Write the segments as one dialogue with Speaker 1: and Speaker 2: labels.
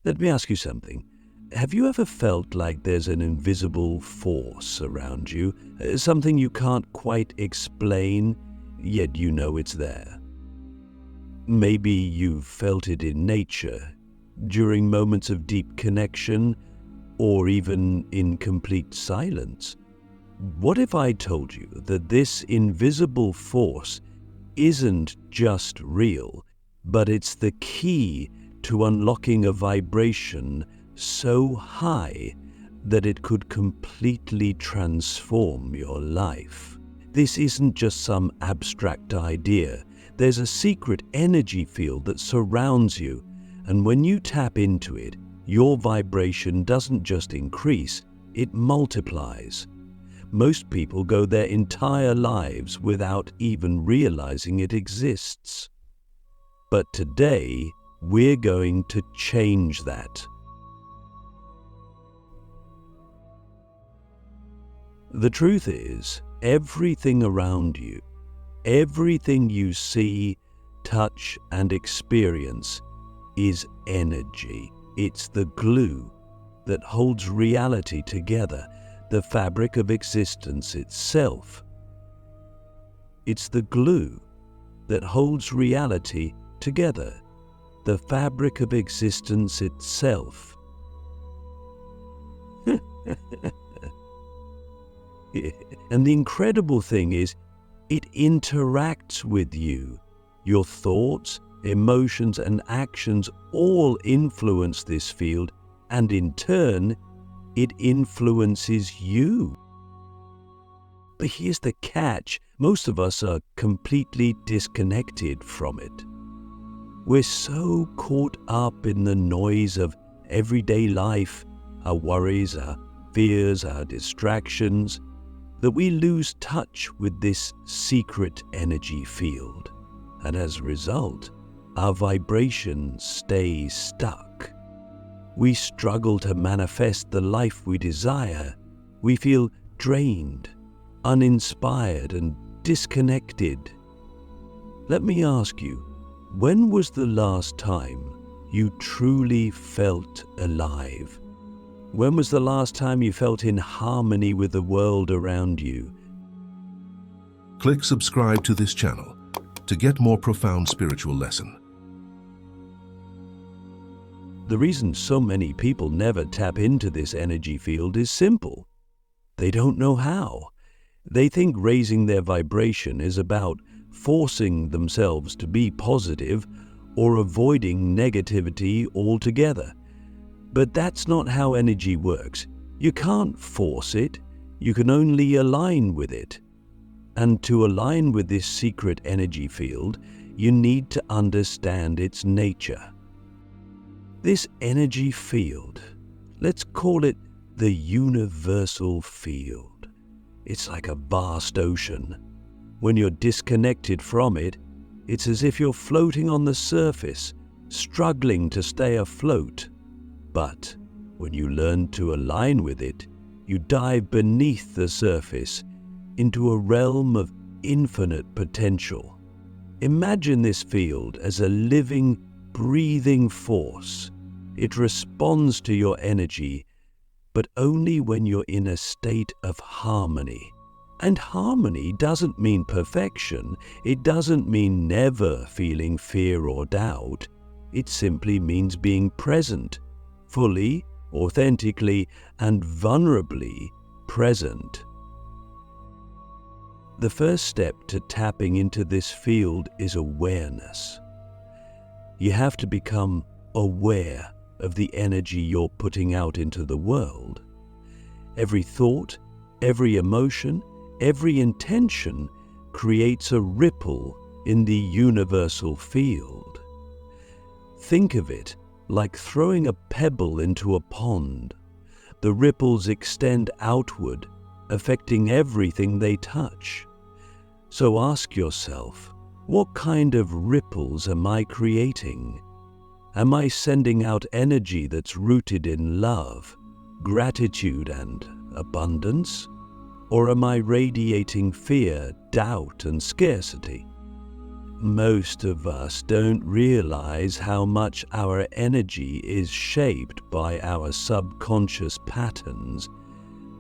Speaker 1: Let me ask you something. Have you ever felt like there's an invisible force around you, something you can't quite explain, yet you know it's there? Maybe you've felt it in nature, during moments of deep connection, or even in complete silence. What if I told you that this invisible force isn't just real, but it's the key to unlocking a vibration so high that it could completely transform your life? This isn't just some abstract idea. There's a secret energy field that surrounds you, and when you tap into it, your vibration doesn't just increase, it multiplies. Most people go their entire lives without even realizing it exists. But today, we're going to change that. The truth is, everything around you, everything you see, touch, and experience is energy. It's the glue that holds reality together, the fabric of existence itself. It's the glue that holds reality together, the fabric of existence itself. And the incredible thing is, it interacts with you. Your thoughts, emotions, and actions all influence this field, and in turn, it influences you. But here's the catch: most of us are completely disconnected from it. We're so caught up in the noise of everyday life, our worries, our fears, our distractions, that we lose touch with this secret energy field. And as a result, our vibrations stay stuck. We struggle to manifest the life we desire. We feel drained, uninspired, and disconnected. Let me ask you, when was the last time you truly felt alive? When was the last time you felt in harmony with the world around you?
Speaker 2: Click subscribe to this channel to get more profound spiritual lesson.
Speaker 1: The reason so many people never tap into this energy field is simple. They don't know how. They think raising their vibration is about forcing themselves to be positive or avoiding negativity altogether. But that's not how energy works. You can't force it. You can only align with it. And to align with this secret energy field, you need to understand its nature. This energy field, let's call it the universal field. It's like a vast ocean. When you're disconnected from it, it's as if you're floating on the surface, struggling to stay afloat. But when you learn to align with it, you dive beneath the surface into a realm of infinite potential. Imagine this field as a living, breathing force. It responds to your energy, but only when you're in a state of harmony. And harmony doesn't mean perfection. It doesn't mean never feeling fear or doubt. It simply means being present, fully, authentically, and vulnerably present. The first step to tapping into this field is awareness. You have to become aware of the energy you're putting out into the world. Every thought, every emotion, every intention creates a ripple in the universal field. Think of it like throwing a pebble into a pond. The ripples extend outward, affecting everything they touch. So ask yourself, what kind of ripples am I creating? Am I sending out energy that's rooted in love, gratitude, and abundance? Or am I radiating fear, doubt, and scarcity? most of us don't realize how much our energy is shaped by our subconscious patterns.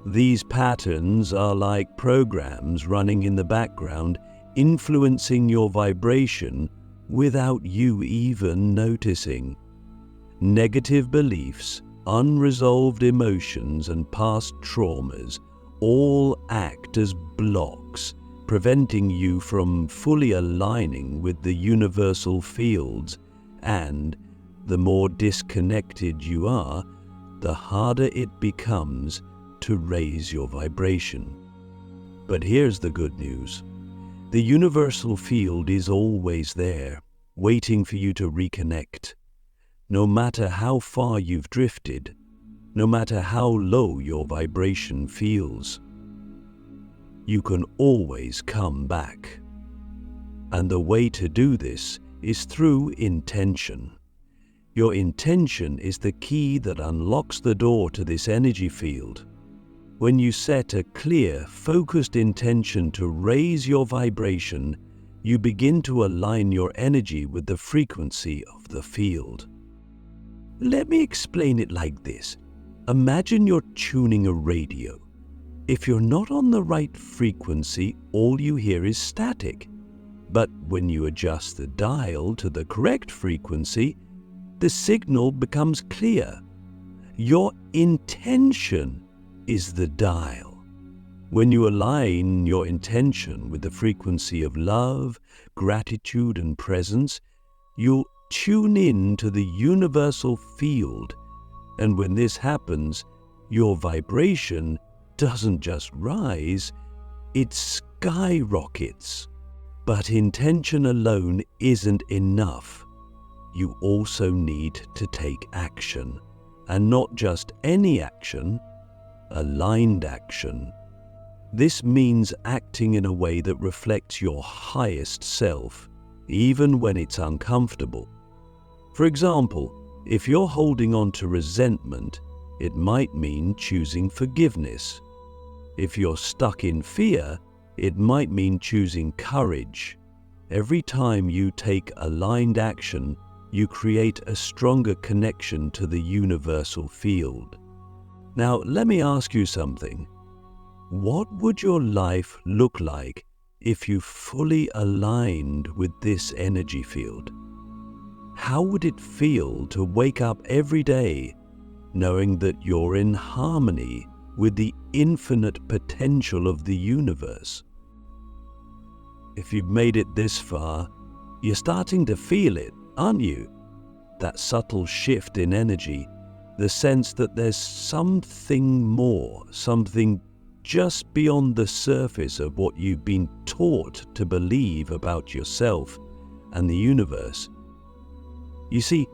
Speaker 1: These patterns are like programs running in the background, influencing your vibration without you even noticing. Negative beliefs, unresolved emotions, and past traumas all act as blocks, preventing you from fully aligning with the universal fields, and the more disconnected you are, the harder it becomes to raise your vibration. But here's the good news. The universal field is always there, waiting for you to reconnect. No matter how far you've drifted, no matter how low your vibration feels, you can always come back. And the way to do this is through intention. Your intention is the key that unlocks the door to this energy field. When you set a clear, focused intention to raise your vibration, you begin to align your energy with the frequency of the field. Let me explain it like this. Imagine you're tuning a radio. If you're not on the right frequency, all you hear is static. But when you adjust the dial to the correct frequency, the signal becomes clear. Your intention is the dial. When you align your intention with the frequency of love, gratitude, and presence, you'll tune in to the universal field. And when this happens, your vibration doesn't just rise, it skyrockets. But intention alone isn't enough. You also need to take action, and not just any action, aligned action. This means acting in a way that reflects your highest self, even when it's uncomfortable. For example, if you're holding on to resentment, it might mean choosing forgiveness. If you're stuck in fear, it might mean choosing courage. Every time you take aligned action, you create a stronger connection to the universal field. Now, let me ask you something. What would your life look like if you fully aligned with this energy field? How would it feel to wake up every day knowing that you're in harmony with the infinite potential of the universe? If you've made it this far, you're starting to feel it, aren't you? That subtle shift in energy, the sense that there's something more, something just beyond the surface of what you've been taught to believe about yourself and the universe. You see,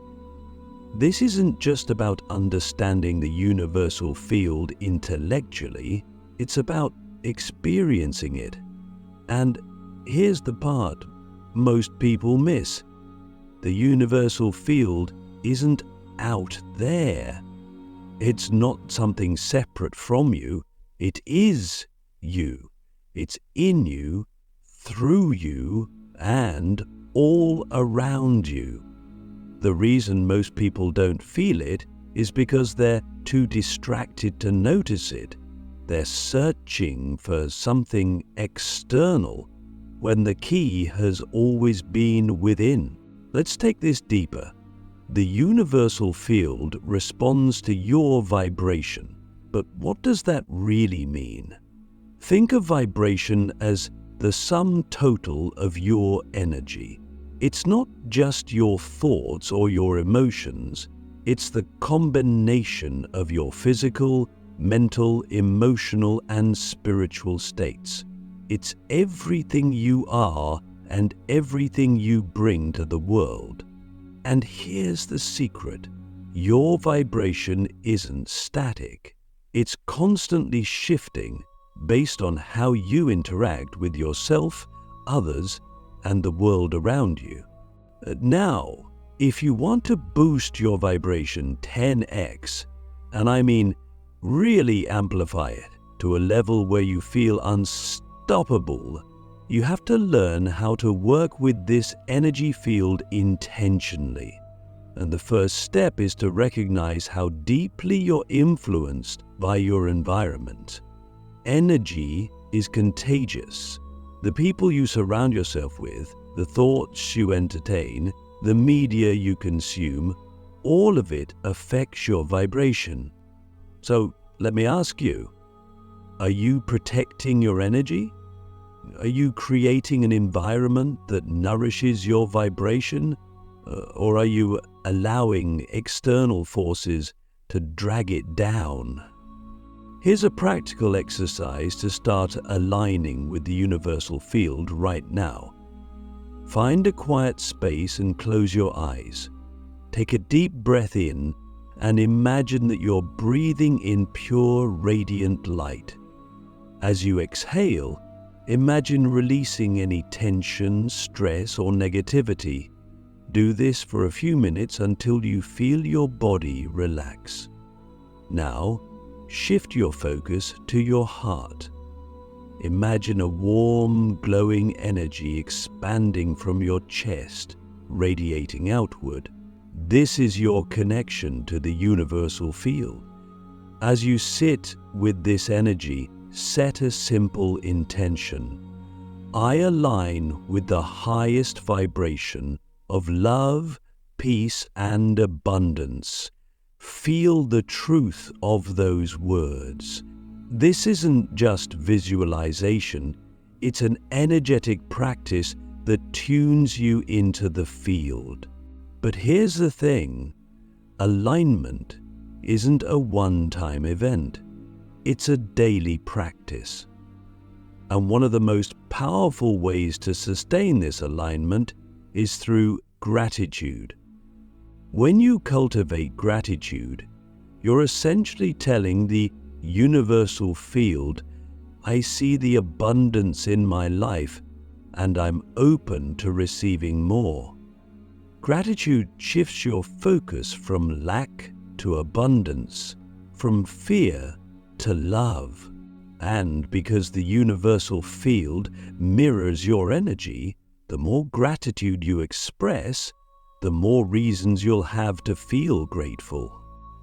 Speaker 1: this isn't just about understanding the universal field intellectually, it's about experiencing it. And here's the part most people miss. The universal field isn't out there. It's not something separate from you. It is you. It's in you, through you, and all around you. The reason most people don't feel it is because they're too distracted to notice it. They're searching for something external when the key has always been within. Let's take this deeper. The universal field responds to your vibration. But what does that really mean? Think of vibration as the sum total of your energy. It's not just your thoughts or your emotions, it's the combination of your physical, mental, emotional, and spiritual states. It's everything you are and everything you bring to the world. And here's the secret. Your vibration isn't static. It's constantly shifting based on how you interact with yourself, others, and the world around you. Now, if you want to boost your vibration 10x, and I mean really amplify it to a level where you feel unstoppable, You have to learn how to work with this energy field intentionally. And the first step is to recognize how deeply you're influenced by your environment. Energy is contagious. The people you surround yourself with, the thoughts you entertain, the media you consume, all of it affects your vibration. So let me ask you, are you protecting your energy? Are you creating an environment that nourishes your vibration? Or are you allowing external forces to drag it down? Here's a practical exercise to start aligning with the universal field right now. Find a quiet space and close your eyes. Take a deep breath in and imagine that you're breathing in pure, radiant light. As you exhale, imagine releasing any tension, stress, or negativity. Do this for a few minutes until you feel your body relax. Now, shift your focus to your heart. Imagine a warm, glowing energy expanding from your chest, radiating outward. This is your connection to the universal field. As you sit with this energy, set a simple intention. I align with the highest vibration of love, peace, and abundance. Feel the truth of those words. This isn't just visualization, it's an energetic practice that tunes you into the field. But here's the thing, alignment isn't a one-time event. It's a daily practice. And one of the most powerful ways to sustain this alignment is through gratitude. When you cultivate gratitude, you're essentially telling the universal field, I see the abundance in my life and I'm open to receiving more. Gratitude shifts your focus from lack to abundance, from fear to love. And because the universal field mirrors your energy, the more gratitude you express, the more reasons you'll have to feel grateful.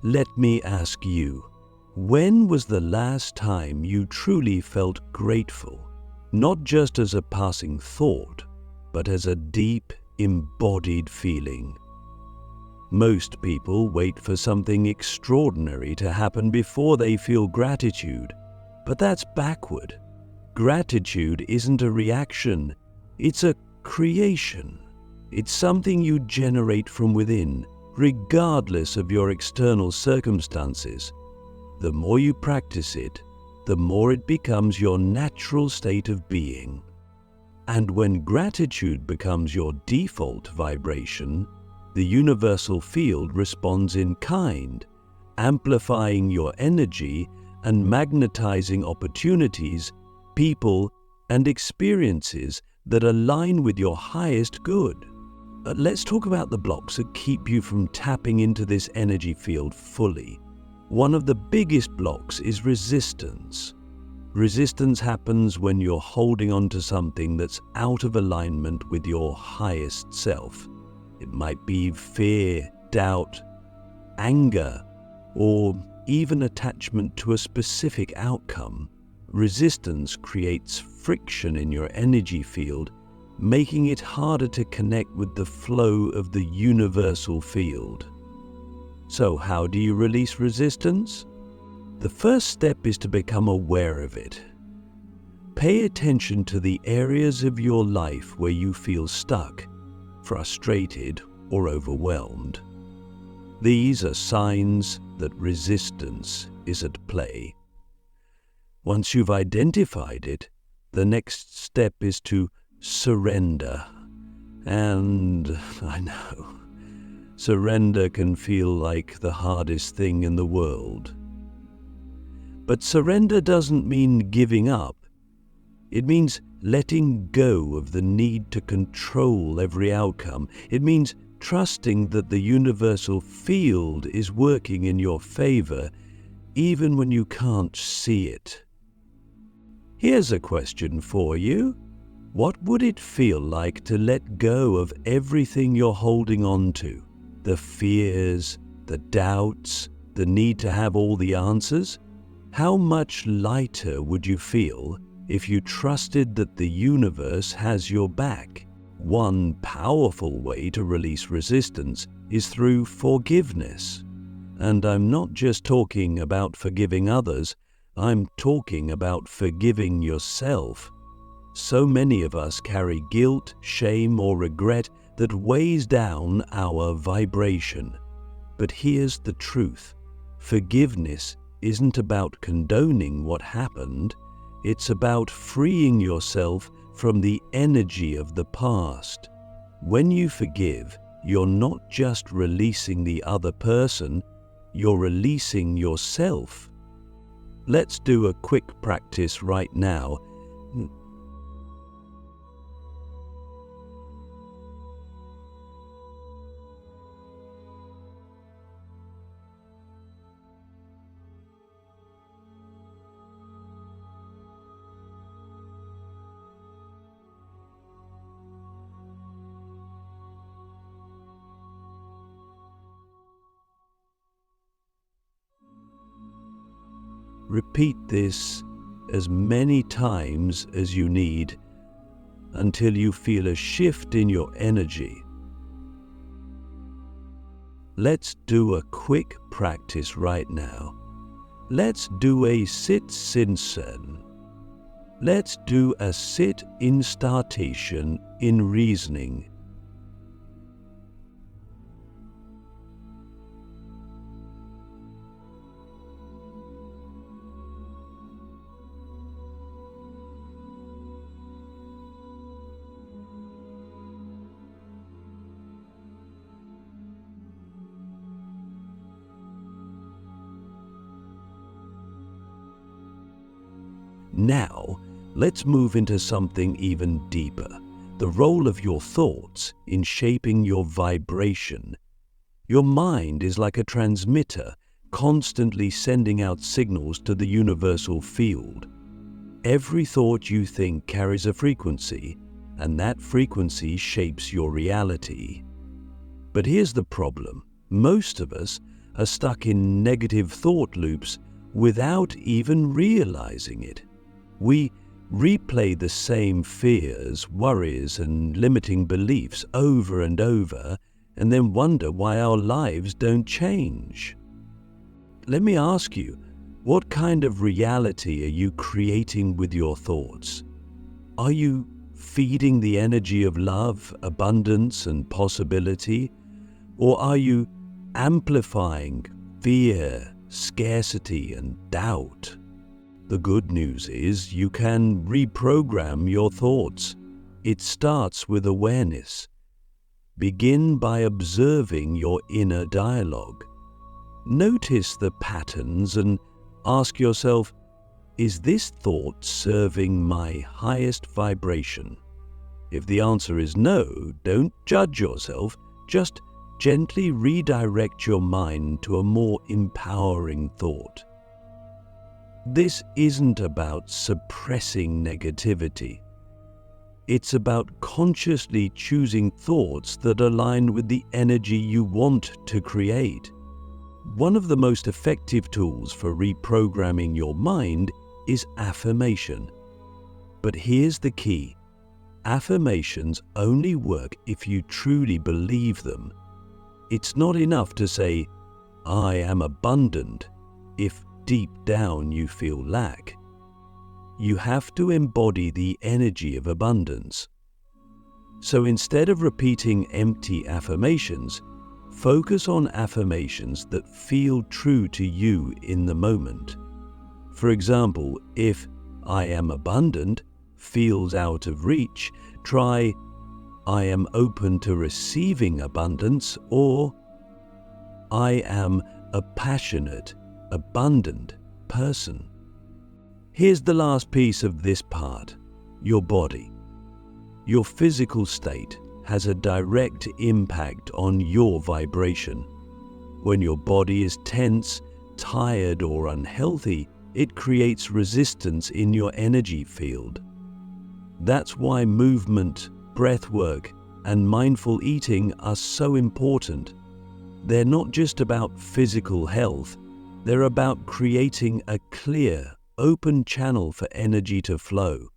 Speaker 1: Let me ask you, when was the last time you truly felt grateful? Not just as a passing thought, but as a deep, embodied feeling. Most people wait for something extraordinary to happen before they feel gratitude, but that's backward. Gratitude isn't a reaction, it's a creation. It's something you generate from within, regardless of your external circumstances. The more you practice it, the more it becomes your natural state of being. And when gratitude becomes your default vibration, the universal field responds in kind, amplifying your energy and magnetizing opportunities, people, and experiences that align with your highest good. Let's talk about the blocks that keep you from tapping into this energy field fully. One of the biggest blocks is resistance. Resistance happens when you're holding on to something that's out of alignment with your highest self. It might be fear, doubt, anger, or even attachment to a specific outcome. Resistance creates friction in your energy field, making it harder to connect with the flow of the universal field. So how do you release resistance? The first step is to become aware of it. Pay attention to the areas of your life where you feel stuck, frustrated, or overwhelmed. These are signs that resistance is at play. Once you've identified it, the next step is to surrender. And I know, surrender can feel like the hardest thing in the world. But surrender doesn't mean giving up. It means letting go of the need to control every outcome. It means trusting that the universal field is working in your favor, even when you can't see it. Here's a question for you. What would it feel like to let go of everything you're holding on to? The fears, the doubts, the need to have all the answers? How much lighter would you feel if you trusted that the universe has your back? One powerful way to release resistance is through forgiveness. And I'm not just talking about forgiving others, I'm talking about forgiving yourself. So many of us carry guilt, shame, or regret that weighs down our vibration. But here's the truth. Forgiveness isn't about condoning what happened. It's about freeing yourself from the energy of the past. When you forgive, you're not just releasing the other person, you're releasing yourself. Let's do a quick practice right now. Repeat this as many times as you need until you feel a shift in your energy. Let's do a quick practice right now. Let's do a sit-sin. Let's do a sit-in startation in reasoning. Now, let's move into something even deeper, the role of your thoughts in shaping your vibration. Your mind is like a transmitter, constantly sending out signals to the universal field. Every thought you think carries a frequency, and that frequency shapes your reality. But here's the problem. Most of us are stuck in negative thought loops without even realizing it. We replay the same fears, worries, and limiting beliefs over and over, and then wonder why our lives don't change. Let me ask you, what kind of reality are you creating with your thoughts? Are you feeding the energy of love, abundance, and possibility? Or are you amplifying fear, scarcity, and doubt? The good news is you can reprogram your thoughts. It starts with awareness. Begin by observing your inner dialogue. Notice the patterns and ask yourself, is this thought serving my highest vibration? If the answer is no, don't judge yourself. Just gently redirect your mind to a more empowering thought. This isn't about suppressing negativity. It's about consciously choosing thoughts that align with the energy you want to create. One of the most effective tools for reprogramming your mind is affirmation. But here's the key. Affirmations only work if you truly believe them. It's not enough to say, "I am abundant," if deep down you feel lack. You have to embody the energy of abundance. So instead of repeating empty affirmations, focus on affirmations that feel true to you in the moment. For example, if "I am abundant" feels out of reach, try "I am open to receiving abundance" or "I am a passionate, abundant person." Here's the last piece of this part, your body. Your physical state has a direct impact on your vibration. When your body is tense, tired, or unhealthy, it creates resistance in your energy field. That's why movement, breathwork, and mindful eating are so important. They're not just about physical health, they're about creating a clear, open channel for energy to flow.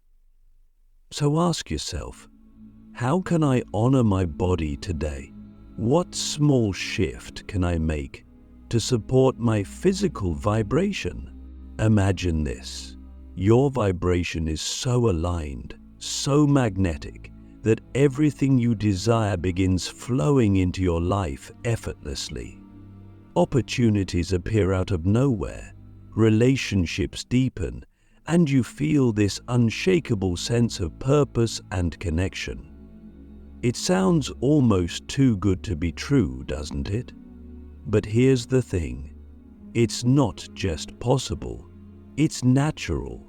Speaker 1: So ask yourself, how can I honor my body today? What small shift can I make to support my physical vibration? Imagine this. Your vibration is so aligned, so magnetic, that everything you desire begins flowing into your life effortlessly. Opportunities appear out of nowhere, relationships deepen, and you feel this unshakable sense of purpose and connection. It sounds almost too good to be true, doesn't it? But here's the thing. It's not just possible, it's natural.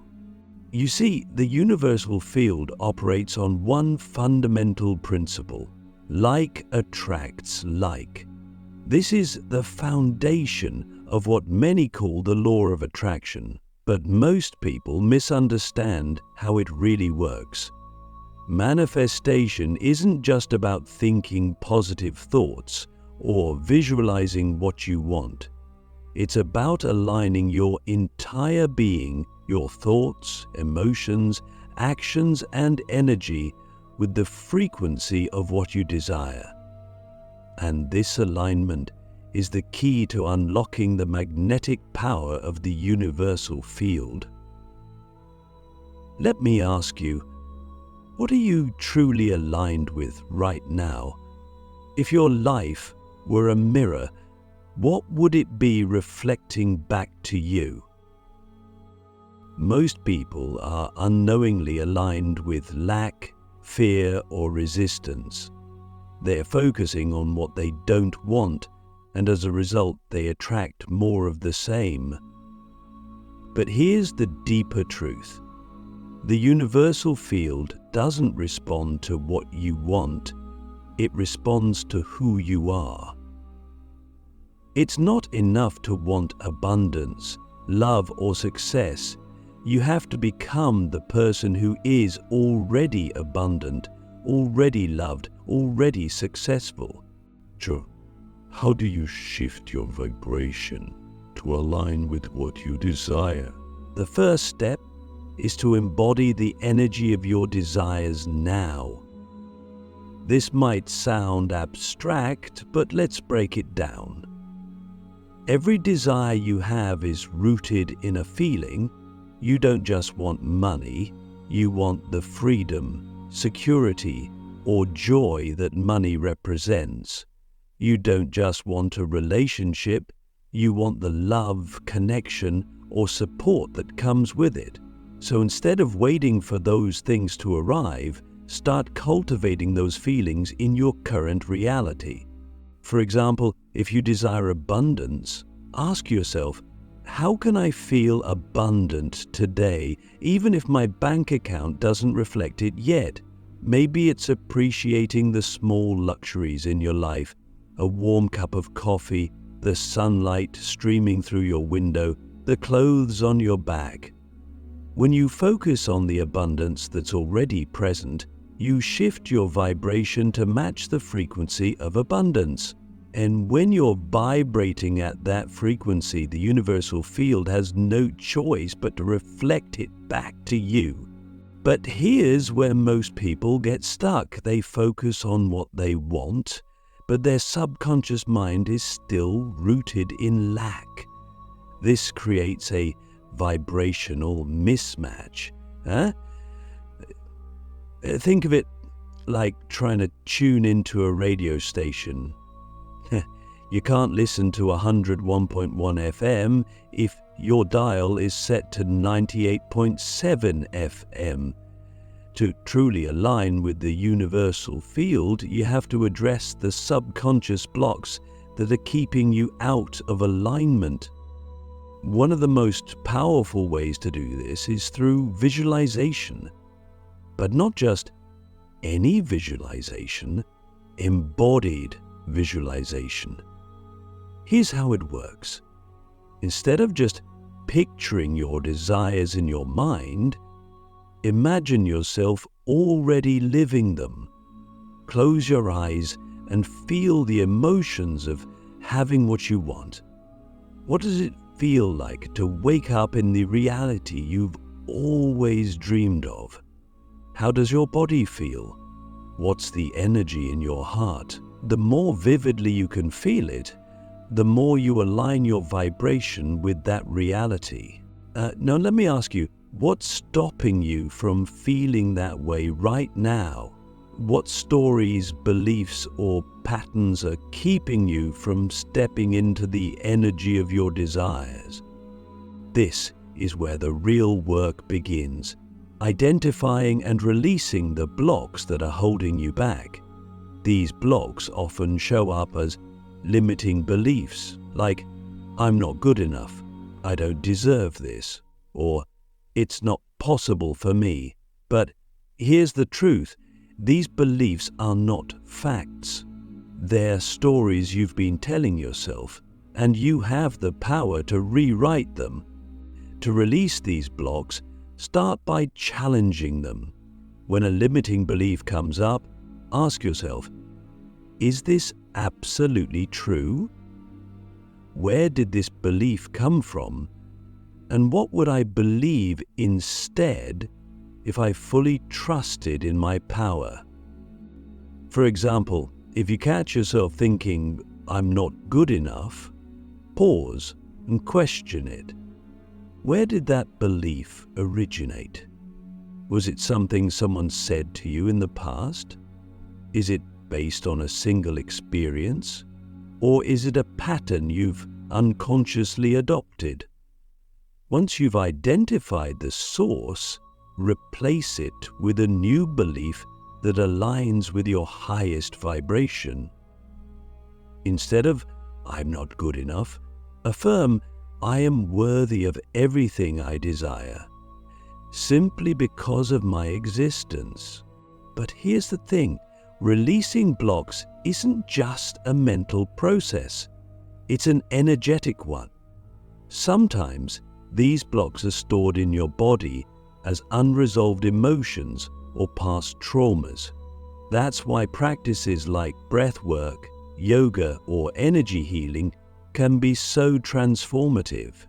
Speaker 1: You see, the universal field operates on one fundamental principle: like attracts like. This is the foundation of what many call the law of attraction, but most people misunderstand how it really works. Manifestation isn't just about thinking positive thoughts or visualizing what you want. It's about aligning your entire being, your thoughts, emotions, actions, and energy with the frequency of what you desire. And this alignment is the key to unlocking the magnetic power of the universal field. Let me ask you, what are you truly aligned with right now? If your life were a mirror, what would it be reflecting back to you? Most people are unknowingly aligned with lack, fear, or resistance. They're focusing on what they don't want, and as a result, they attract more of the same. But here's the deeper truth. The universal field doesn't respond to what you want, it responds to who you are. It's not enough to want abundance, love, or success. You have to become the person who is already abundant, already loved, already successful.
Speaker 2: Joe, how do you shift your vibration to align with what you desire?
Speaker 1: The first step is to embody the energy of your desires now. This might sound abstract, but let's break it down. Every desire you have is rooted in a feeling. You don't just want money, you want the freedom, security, or joy that money represents. You don't just want a relationship, you want the love, connection, or support that comes with it. So instead of waiting for those things to arrive, start cultivating those feelings in your current reality. For example, if you desire abundance, ask yourself, how can I feel abundant today, even if my bank account doesn't reflect it yet? Maybe it's appreciating the small luxuries in your life, a warm cup of coffee, the sunlight streaming through your window, the clothes on your back. When you focus on the abundance that's already present, you shift your vibration to match the frequency of abundance. And when you're vibrating at that frequency, the universal field has no choice but to reflect it back to you. But here's where most people get stuck. They focus on what they want, but their subconscious mind is still rooted in lack. This creates a vibrational mismatch. Think of it like trying to tune into a radio station. You can't listen to 101.1 FM if your dial is set to 98.7 FM. To truly align with the universal field, you have to address the subconscious blocks that are keeping you out of alignment. One of the most powerful ways to do this is through visualization. But not just any visualization, embodied visualization. Here's how it works. Instead of just picturing your desires in your mind, imagine yourself already living them. Close your eyes and feel the emotions of having what you want. What does it feel like to wake up in the reality you've always dreamed of? How does your body feel? What's the energy in your heart? The more vividly you can feel it, the more you align your vibration with that reality. Now let me ask you, what's stopping you from feeling that way right now? What stories, beliefs, or patterns are keeping you from stepping into the energy of your desires? This is where the real work begins, identifying and releasing the blocks that are holding you back. These blocks often show up as limiting beliefs, like, "I'm not good enough," "I don't deserve this," or "it's not possible for me." But here's the truth. These beliefs are not facts. They're stories you've been telling yourself, and you have the power to rewrite them. To release these blocks, start by challenging them. When a limiting belief comes up, ask yourself, is this absolutely true? Where did this belief come from? And what would I believe instead if I fully trusted in my power? For example, if you catch yourself thinking, "I'm not good enough," pause and question it. Where did that belief originate? Was it something someone said to you in the past? Is it based on a single experience? Or is it a pattern you've unconsciously adopted? Once you've identified the source, replace it with a new belief that aligns with your highest vibration. Instead of "I'm not good enough," affirm "I am worthy of everything I desire, simply because of my existence." But here's the thing, releasing blocks isn't just a mental process, it's an energetic one. Sometimes these blocks are stored in your body as unresolved emotions or past traumas. That's why practices like breath work, yoga, or energy healing can be so transformative.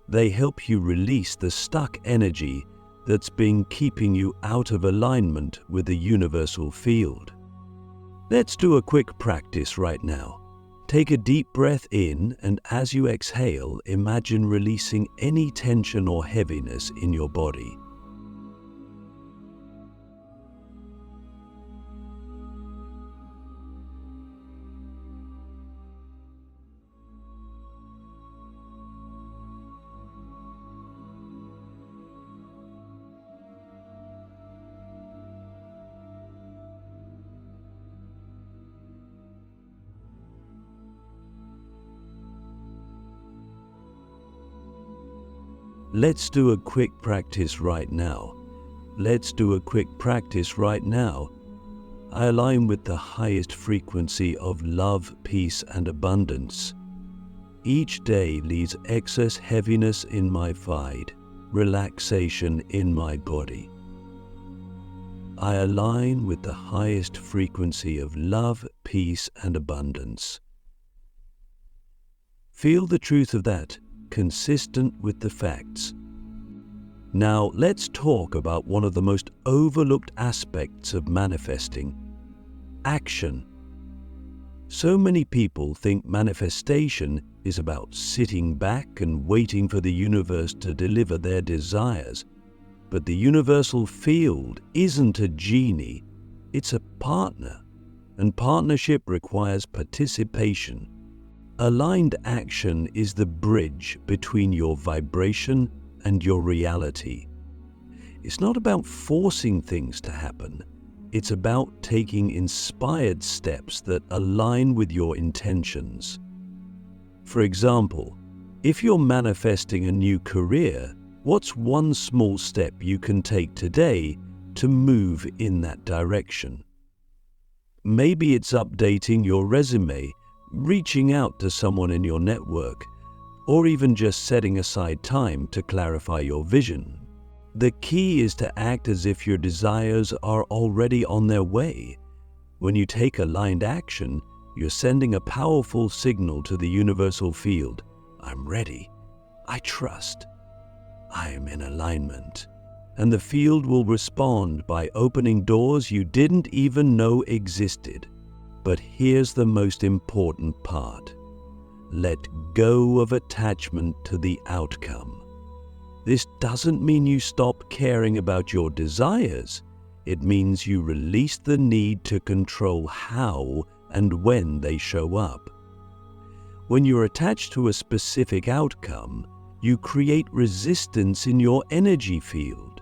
Speaker 1: They help you release the stuck energy that's been keeping you out of alignment with the universal field. Let's do a quick practice right now. Take a deep breath in, and as you exhale, imagine releasing any tension or heaviness in your body. Let's do a quick practice right now. Let's do a quick practice right now. I align with the highest frequency of love, peace, and abundance. Each day leaves excess heaviness in my field, relaxation in my body. I align with the highest frequency of love, peace, and abundance. Feel the truth of that, consistent with the facts. Now let's talk about one of the most overlooked aspects of manifesting: action. So many people think manifestation is about sitting back and waiting for the universe to deliver their desires. But the universal field isn't a genie, it's a partner, and partnership requires participation. Aligned action is the bridge between your vibration and your reality. It's not about forcing things to happen. It's about taking inspired steps that align with your intentions. For example, if you're manifesting a new career, what's one small step you can take today to move in that direction? Maybe it's updating your resume, reaching out to someone in your network, or even just setting aside time to clarify your vision. The key is to act as if your desires are already on their way. When you take aligned action, you're sending a powerful signal to the universal field. I'm ready. I trust. I am in alignment. And the field will respond by opening doors you didn't even know existed. But here's the most important part. Let go of attachment to the outcome. This doesn't mean you stop caring about your desires. It means you release the need to control how and when they show up. When you're attached to a specific outcome, you create resistance in your energy field.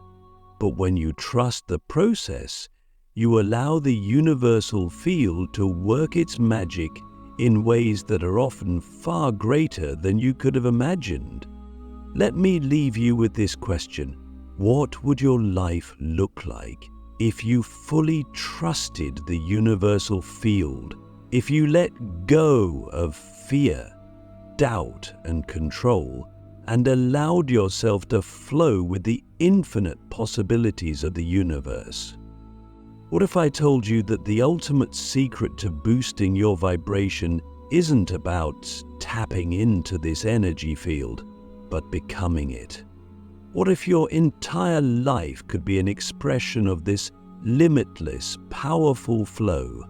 Speaker 1: But when you trust the process, you allow the universal field to work its magic in ways that are often far greater than you could have imagined. Let me leave you with this question. What would your life look like if you fully trusted the universal field? If you let go of fear, doubt, and control, and allowed yourself to flow with the infinite possibilities of the universe? What if I told you that the ultimate secret to boosting your vibration isn't about tapping into this energy field, but becoming it? What if your entire life could be an expression of this limitless, powerful flow?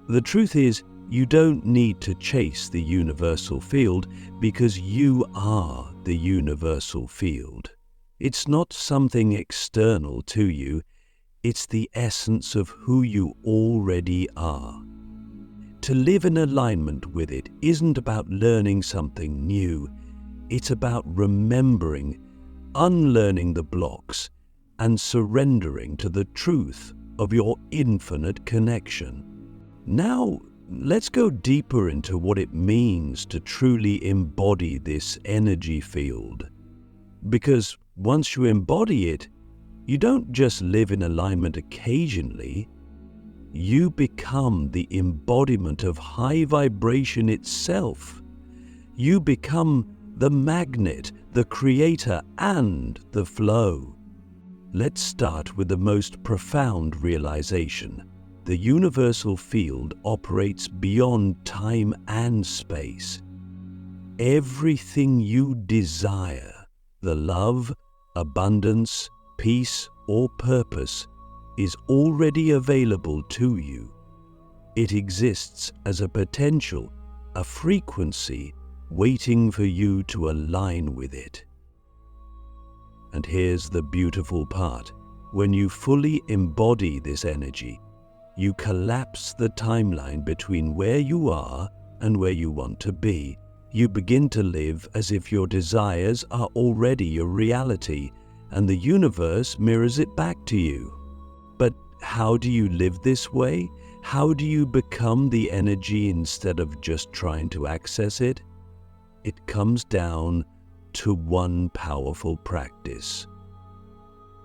Speaker 1: The truth is, you don't need to chase the universal field because you are the universal field. It's not something external to you. It's the essence of who you already are. To live in alignment with it isn't about learning something new. It's about remembering, unlearning the blocks, and surrendering to the truth of your infinite connection. Now, let's go deeper into what it means to truly embody this energy field. Because once you embody it, you don't just live in alignment occasionally. You become the embodiment of high vibration itself. You become the magnet, the creator, and the flow. Let's start with the most profound realization. The universal field operates beyond time and space. Everything you desire, the love, abundance, peace, or purpose, is already available to you. It exists as a potential, a frequency, waiting for you to align with it. And here's the beautiful part. When you fully embody this energy, you collapse the timeline between where you are and where you want to be. You begin to live as if your desires are already your reality, and the universe mirrors it back to you. But how do you live this way? How do you become the energy instead of just trying to access it? It comes down to one powerful practice: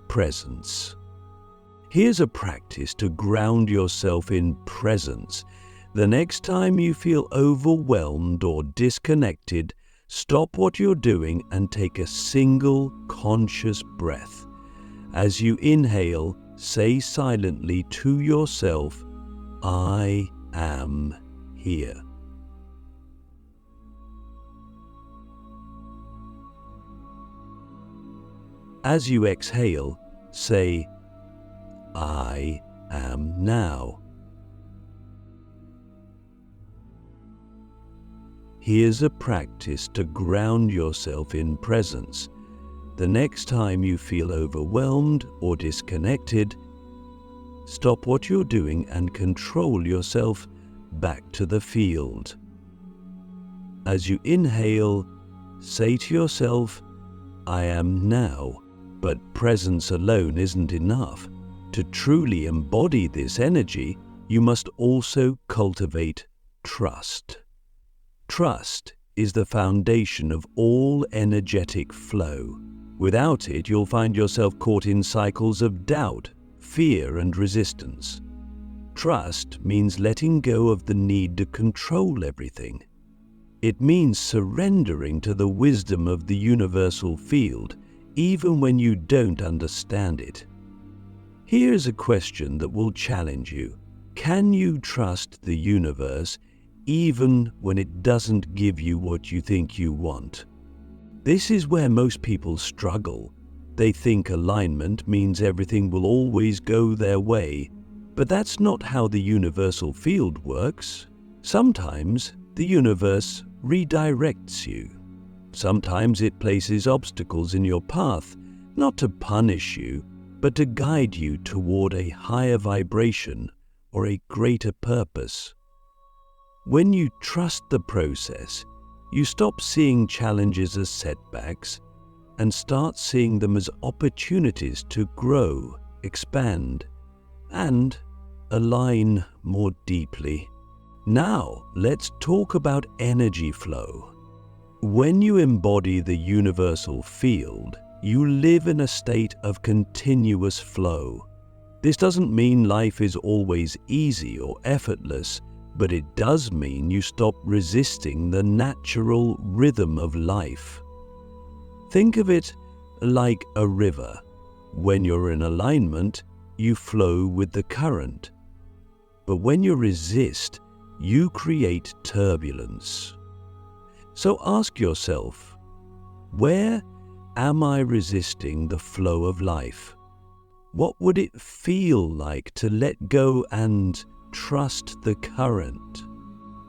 Speaker 1: presence. Here's a practice to ground yourself in presence. The next time you feel overwhelmed or disconnected, stop what you're doing and take a single conscious breath. As you inhale, say silently to yourself, "I am here." As you exhale, say, "I am now." Here's a practice to ground yourself in presence. The next time you feel overwhelmed or disconnected, stop what you're doing and control yourself back to the field. As you inhale, say to yourself, "I am now." But presence alone isn't enough. To truly embody this energy, you must also cultivate trust. Trust is the foundation of all energetic flow. Without it, you'll find yourself caught in cycles of doubt, fear, and resistance. Trust means letting go of the need to control everything. It means surrendering to the wisdom of the universal field. even when you don't understand it. Here's a question that will challenge you. Can you trust the universe even when it doesn't give you what you think you want? This is where most people struggle. They think alignment means everything will always go their way, but that's not how the universal field works. Sometimes the universe redirects you. Sometimes it places obstacles in your path, not to punish you, but to guide you toward a higher vibration or a greater purpose. When you trust the process, you stop seeing challenges as setbacks and start seeing them as opportunities to grow, expand, and align more deeply. Now, let's talk about energy flow. When you embody the universal field, you live in a state of continuous flow. This doesn't mean life is always easy or effortless, but it does mean you stop resisting the natural rhythm of life. Think of it like a river. When you're in alignment, you flow with the current. But when you resist, you create turbulence. So ask yourself, where am I resisting the flow of life? What would it feel like to let go and trust the current?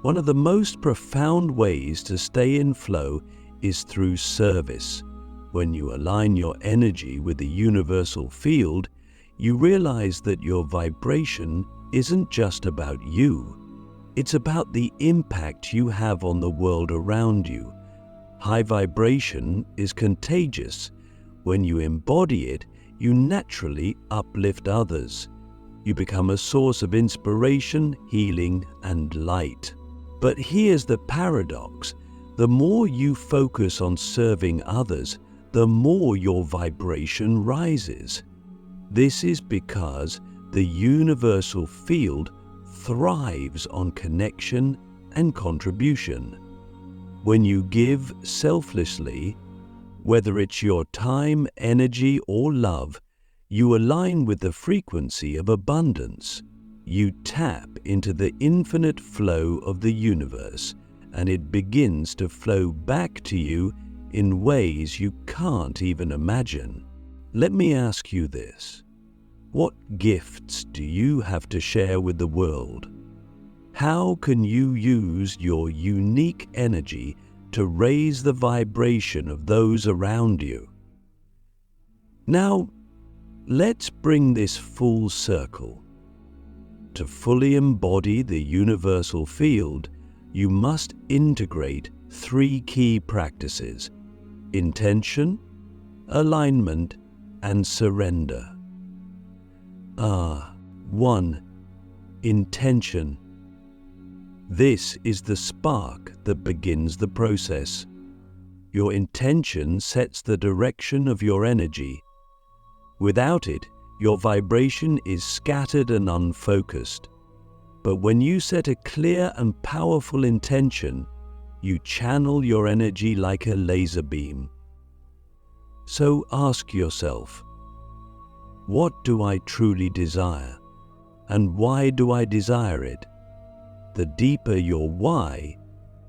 Speaker 1: One of the most profound ways to stay in flow is through service. When you align your energy with the universal field, you realize that your vibration isn't just about you. It's about the impact you have on the world around you. High vibration is contagious. When you embody it, you naturally uplift others. You become a source of inspiration, healing, and light. But here's the paradox. The more you focus on serving others, the more your vibration rises. This is because the universal field thrives on connection and contribution. When you give selflessly, whether it's your time, energy, or love, you align with the frequency of abundance. You tap into the infinite flow of the universe, and it begins to flow back to you in ways you can't even imagine. Let me ask you this. What gifts do you have to share with the world? How can you use your unique energy to raise the vibration of those around you? Now, let's bring this full circle. To fully embody the universal field, you must integrate 3 key practices: intention, alignment, and surrender. 1. Intention. This is the spark that begins the process. Your intention sets the direction of your energy. Without it, your vibration is scattered and unfocused. But when you set a clear and powerful intention, you channel your energy like a laser beam. So ask yourself, what do I truly desire? And why do I desire it? The deeper your why,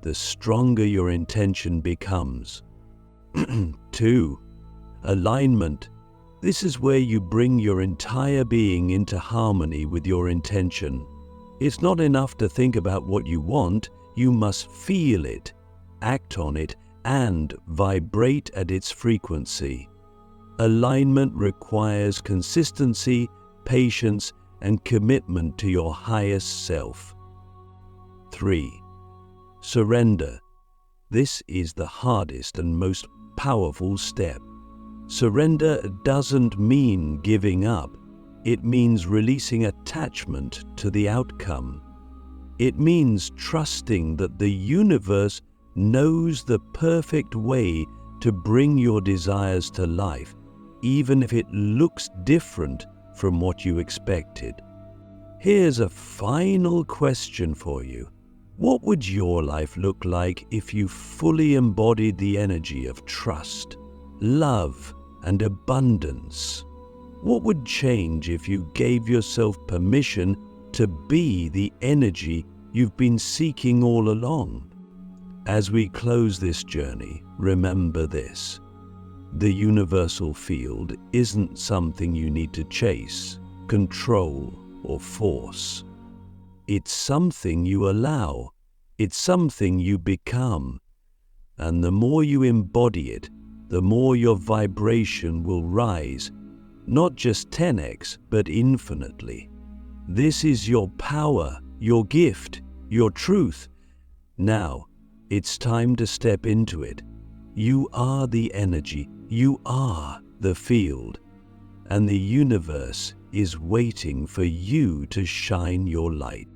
Speaker 1: the stronger your intention becomes. 2. Alignment. This is where you bring your entire being into harmony with your intention. It's not enough to think about what you want, you must feel it, act on it, and vibrate at its frequency. Alignment requires consistency, patience, and commitment to your highest self. 3. Surrender. This is the hardest and most powerful step. Surrender doesn't mean giving up. It means releasing attachment to the outcome. It means trusting that the universe knows the perfect way to bring your desires to life, even if it looks different from what you expected. Here's a final question for you. What would your life look like if you fully embodied the energy of trust, love, and abundance. What would change if you gave yourself permission to be the energy you've been seeking all along? As we close this journey, remember this. The universal field isn't something you need to chase, control, or force. It's something you allow. It's something you become. And the more you embody it, the more your vibration will rise, not just 10x, but infinitely. This is your power, your gift, your truth. Now, it's time to step into it. You are the energy, you are the field, and the universe is waiting for you to shine your light.